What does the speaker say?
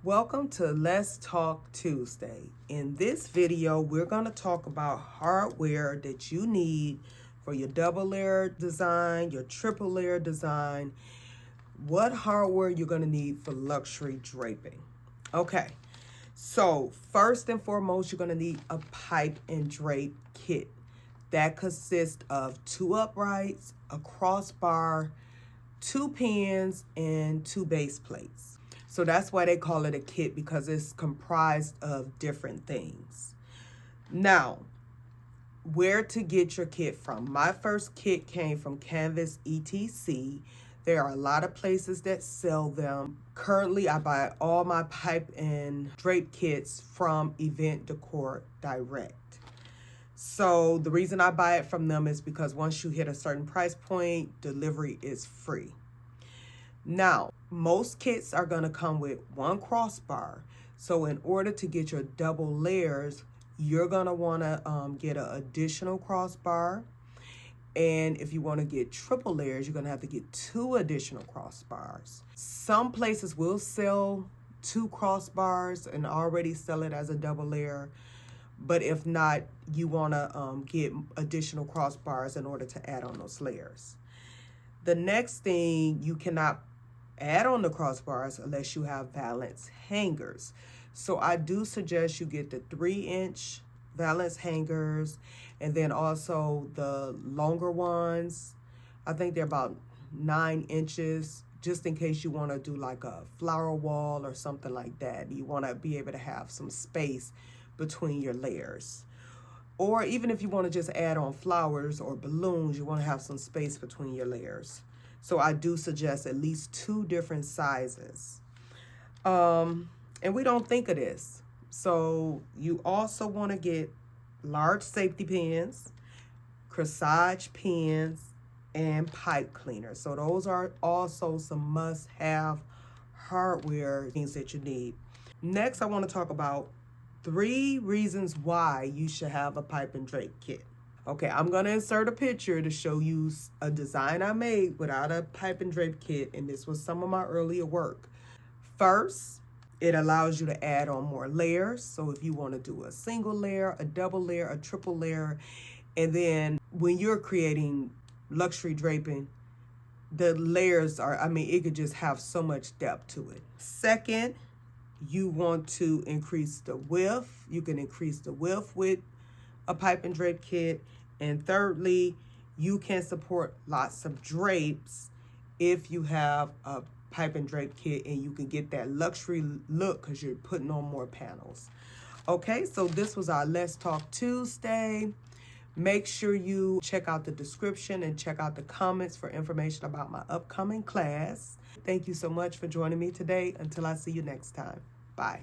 Welcome to Let's Talk Tuesday. In this video, we're going to talk about hardware that you need for your double layer design, your triple layer design, what hardware you're going to need for luxury draping. Okay, so first and foremost, you're going to need a pipe and drape kit. That consists of 2 uprights, a crossbar, 2 pins, and 2 base plates. So that's why they call it a kit, because it's comprised of different things. Now, where to get your kit from? My first kit came from Canvas ETC. There are a lot of places that sell them. Currently, I buy all my pipe and drape kits from Event Decor Direct. So the reason I buy it from them is because once you hit a certain price point, delivery is free. Now, most kits are going to come with 1 crossbar. So in order to get your double layers, you're going to want to get an additional crossbar. And if you want to get triple layers, you're going to have to get 2 additional crossbars. Some places will sell 2 crossbars and already sell it as a double layer. But if not, you want to get additional crossbars in order to add on those layers. The next thing, you cannot add on the crossbars unless you have valance hangers. So I do suggest you get the 3-inch valance hangers, and then also the longer ones. I think they're about 9 inches, just in case you want to do like a flower wall or something like that. You want to be able to have some space between your layers. Or even if you want to just add on flowers or balloons, you want to have some space between your layers. So I do suggest at least 2 different sizes. And we don't think of this. So you also want to get large safety pins, corsage pins, and pipe cleaners. So those are also some must-have hardware things that you need. Next, I want to talk about 3 reasons why you should have a pipe and drape kit. Okay, I'm going to insert a picture to show you a design I made without a pipe and drape kit, and this was some of my earlier work. First, it allows you to add on more layers. So if you want to do a single layer, a double layer, a triple layer, and then when you're creating luxury draping, the layers are, it could just have so much depth to it. Second, you want to increase the width. You can increase the width with a pipe and drape kit. And thirdly, you can support lots of drapes if you have a pipe and drape kit, and you can get that luxury look because you're putting on more panels. Okay, so this was our Let's Talk Tuesday. Make sure you check out the description and check out the comments for information about my upcoming class. Thank you so much for joining me today. Until I see you next time. Bye.